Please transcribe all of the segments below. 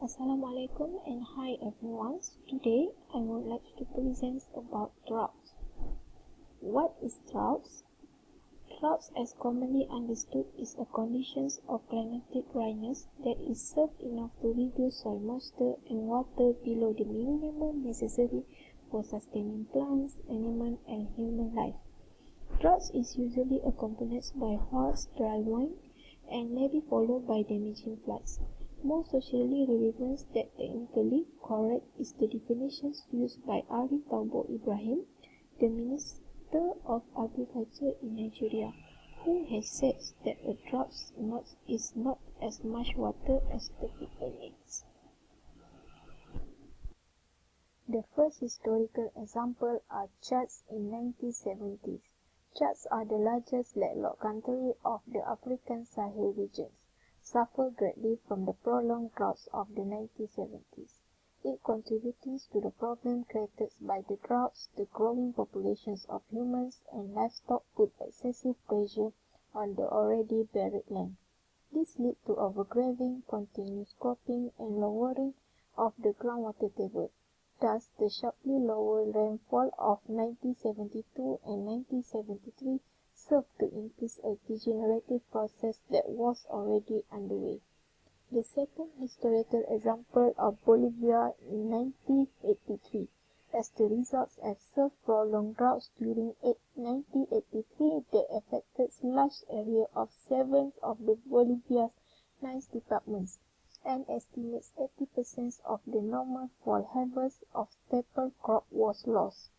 Assalamualaikum and hi everyone. Today I would like to present about droughts. What is droughts? Droughts, as commonly understood, is a condition of climatic dryness that is served enough to reduce soil moisture and water below the minimum necessary for sustaining plants, animals, and human life. Droughts is usually accompanied by harsh, dry wind and may be followed by damaging floods. More socially relevant that technically correct is the definitions used by Ari Taubo Ibrahim, the Minister of Agriculture in Nigeria, who has said that a drought is not as much water as the people needs. The first historical example are Chads in 1970s. Chads are the largest landlocked country of the African Sahel regions, suffered greatly from the prolonged droughts of the 1970s. It contributing to the problem created by the droughts, the growing populations of humans and livestock put excessive pressure on the already buried land. This led to overgrazing, continuous cropping, and lowering of the groundwater table. Thus, the sharply lower rainfall of 1972 and 1973 served to increase a degenerative process that was already underway. The second historical example of Bolivia in 1983, as the results have served prolonged droughts during 1983 that affected large areas of 7 of the Bolivia's 9 departments, and estimates 80% of the normal fall harvest of staple crop was lost.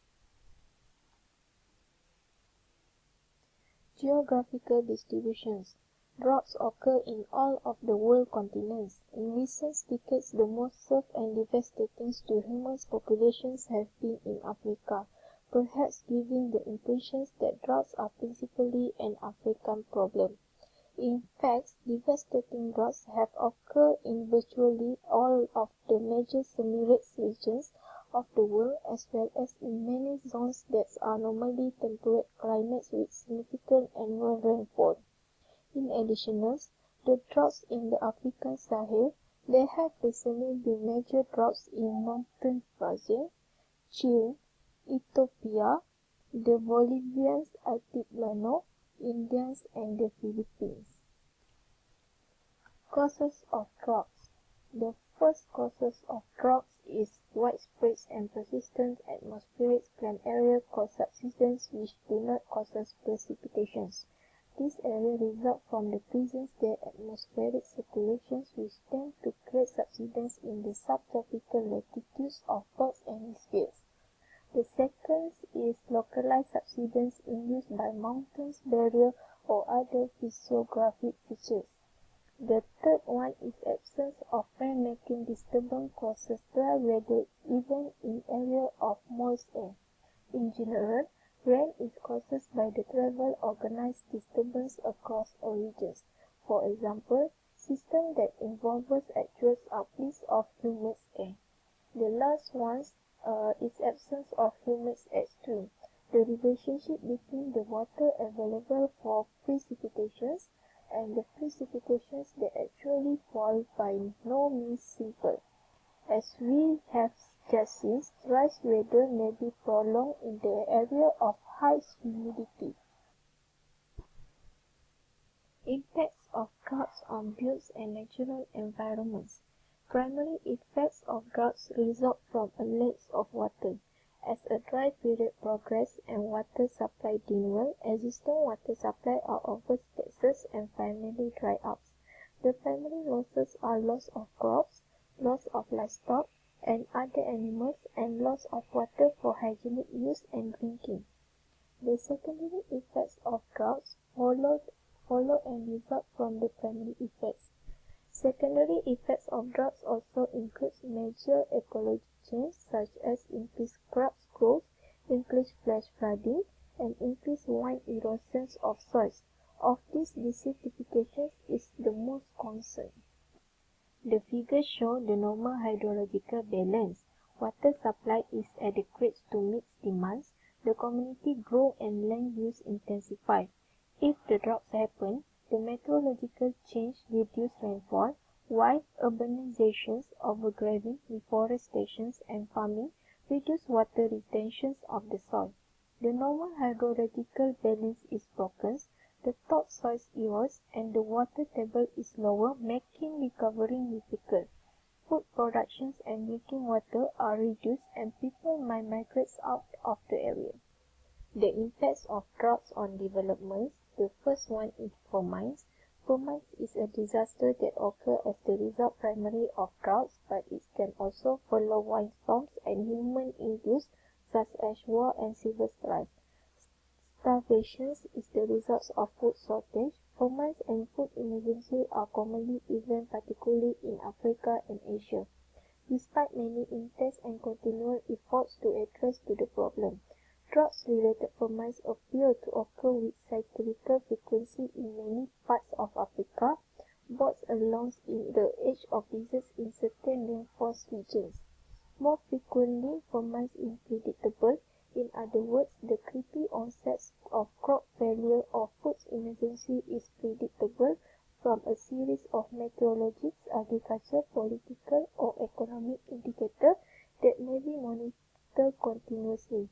Geographical distributions. Droughts occur in all of the world continents. In recent decades, the most served and devastating to human populations have been in Africa, perhaps giving the impression that droughts are principally an African problem. In fact, devastating droughts have occurred in virtually all of the major semi-arid regions of the world, as well as in many zones that are normally temperate climates with significant annual rainfall. In addition, the droughts in the African Sahel, there have recently been major droughts in northern Brazil, Chile, Ethiopia, the Bolivian Altiplano, India, and the Philippines. Causes of droughts. The first causes of droughts is widespread and persistent atmospheric climate area cause subsidence which do not cause precipitations. This area result from the presence of atmospheric circulations which tend to create subsidence in the subtropical latitudes of both hemispheres. The second is localized subsidence induced by mountains, barrier, or other physiographic features. The third one is absence of rain-making disturbance causes dry weather even in areas of moist air. In general, rain is caused by the travel organized disturbance across a region. For example, systems that involve actual uplifts of humid air. The last one is absence of humid extreme. The relationship between the water available for precipitations and the precipitations that actually fall by no means simple. As we have just seen, dry weather may be prolonged in the area of high humidity. Impacts of droughts on builds and natural environments. Primary effects of droughts result from a lack of water. As a dry period progresses and water supply dwindles, existing water supply are overtaxed and finally dry up. The primary losses are loss of crops, loss of livestock and other animals, and loss of water for hygienic use and drinking. The secondary effects of droughts follow and result from the primary effects. Secondary effects of droughts also include major ecological change such as increased crop growth, increased flash flooding, and increased wind erosion of soils. Of these, desertification is the most concern. The figures show the normal hydrological balance. Water supply is adequate to meet demands. The community grow and land use intensify. If the droughts happen, the meteorological change reduce rainfall, While urbanizations, overgrazing, reforestation, and farming reduce water retention of the soil. The normal hydrological balance is broken, the topsoil erodes, and the water table is lower, making recovering difficult. Food productions and drinking water are reduced and people might migrate out of the area. The impacts of droughts on developments. The first one is famines. Famine is a disaster that occurs as the result primarily of droughts, but it can also follow windstorms and human-induced such as war and civil strife. Starvation is the result of food shortage. Famines and food emergencies are commonly events, particularly in Africa and Asia. Despite many intense and continual efforts to address the problem, drought-related famines appear to occur with cyclical frequency in many parts of Africa, both along in the edge of deserts in certain rainforest regions. More frequently, famines is predictable. In other words, the creepy onset of crop failure or food emergency is predictable from a series of meteorological, agricultural, political, or economic indicators that may be monitored continuously.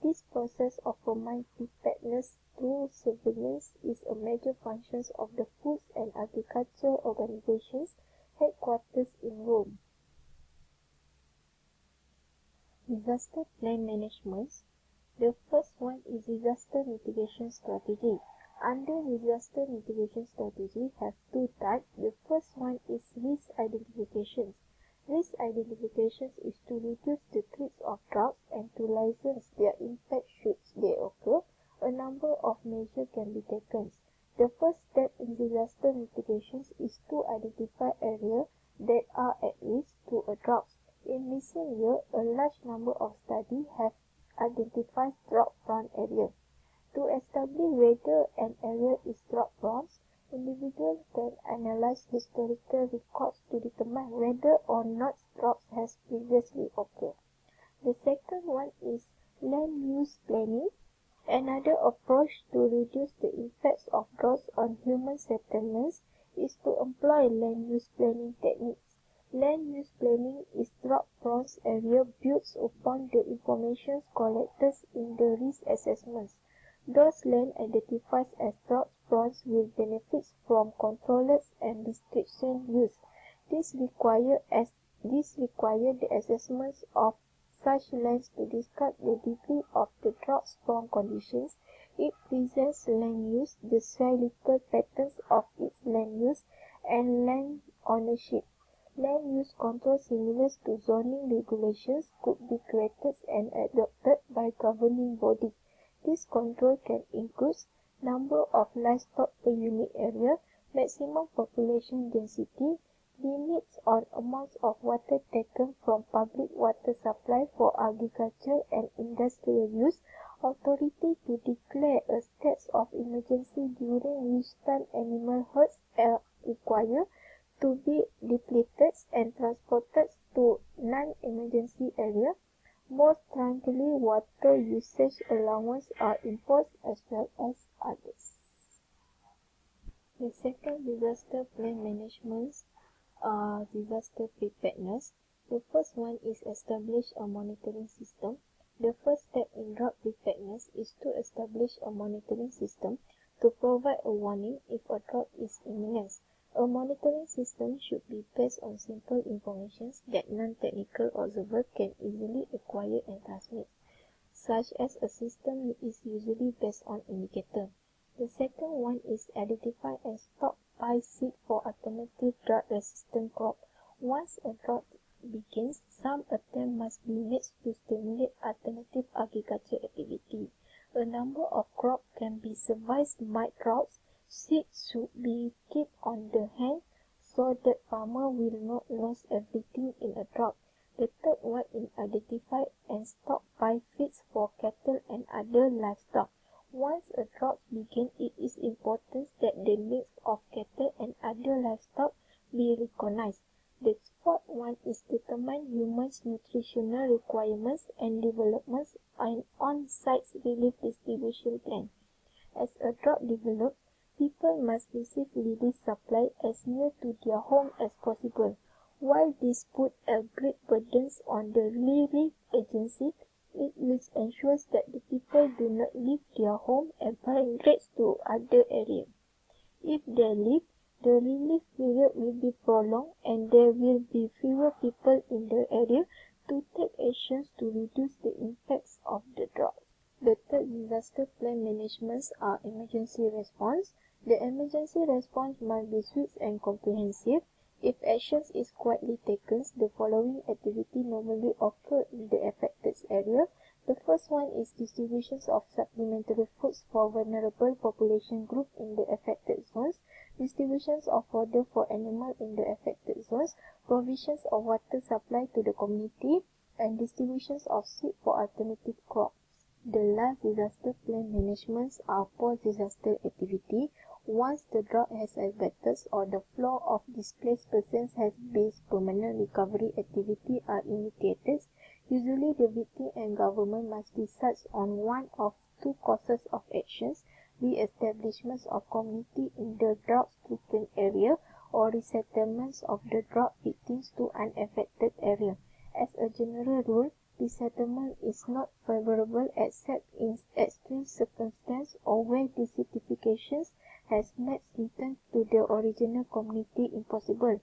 This process of famine preparedness through surveillance is a major function of the Food and Agriculture Organization's headquarters in Rome. Disaster plan management. The first one is disaster mitigation strategy. Under disaster mitigation strategy have two types. The first one is risk identification. Risk identification is to reduce the threats of droughts and to lessen their impact should they occur. A number of measures can be taken. The first step in disaster mitigation is to identify areas that are at risk to a drought. In recent years, a large number of studies have identified drought-prone areas. To establish whether an area is drought-prone, individuals can analyze historical records to determine whether or not drought has previously occurred. The second one is land use planning. Another approach to reduce the impacts of droughts on human settlements is to employ land use planning techniques. Land use planning is drought-prone area builds upon the information collected in the risk assessments. Those land identified as drought-prone will benefit from controlled and restricted use. This requires the assessment of such lands to describe the degree of the drought-prone conditions. It presents land use, the cyclical patterns of its land use, and land ownership. Land use control similar to zoning regulations could be created and adopted by governing bodies. This control can include number of livestock per unit area, maximum population density, limits on amounts of water taken from public water supply for agriculture and industrial use, authority to declare a state of emergency during which time animal herds are required to be depleted and transported to non-emergency area. More strongly, water usage allowances are imposed as well as others. The second disaster plan management disaster preparedness. The first one is establish a monitoring system. The first step in drought preparedness is to establish a monitoring system to provide a warning if a drought is imminent. A monitoring system should be based on simple information that non-technical observers can easily acquire and transmit, such as a system is usually based on indicators. The second one is identify and stockpile seed for alternative drought-resistant crop. Once a drought begins, some attempt must be made to stimulate alternative agriculture activity. A number of crops can be survived by droughts. Seeds should be kept on the hand so that farmer will not lose everything in a drought. The third one is identify and stockpile feeds for cattle and other livestock. Once a drought begins, it is important that the needs of cattle and other livestock be recognized. The fourth one is determine humans' nutritional requirements and developments and on-site relief distribution plan. As a drought develops, People must receive relief supply as near to their home as possible. While this put a great burden on the relief agency, it will ensure that the people do not leave their home and migrate to other areas. If they leave, the relief period will be prolonged and there will be fewer people in the area to take actions to reduce the impacts of the drought. The third disaster plan managements are emergency response. The emergency response must be swift and comprehensive. If actions is quickly taken, the following activity normally occur in the affected area. The first one is distributions of supplementary foods for vulnerable population group in the affected zones, distributions of fodder for animals in the affected zones, provisions of water supply to the community, and distributions of seed for alternative crops. The last disaster plan managements are post-disaster activity. Once the drought has abated or the flow of displaced persons has been, permanent recovery activity are initiated. Usually the victim and government must decide on one of two courses of actions: re-establishment of community in the drought-stricken area or resettlements of the drought victims to unaffected area. As a general rule, resettlement is not favorable except in extreme circumstances or where desertification has made return to the original community impossible.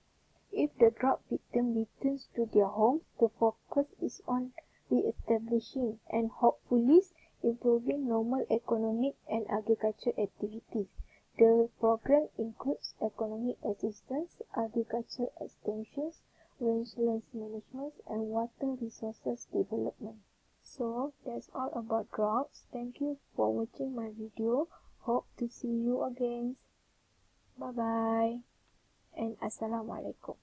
If the drought victim returns to their homes, the focus is on re-establishing and hopefully improving normal economic and agricultural activities. The program includes economic assistance, agricultural extensions, rangelands management, and water resources development. So that's all about droughts. Thank you for watching my video. Hope to see you again. Bye bye and Assalamualaikum.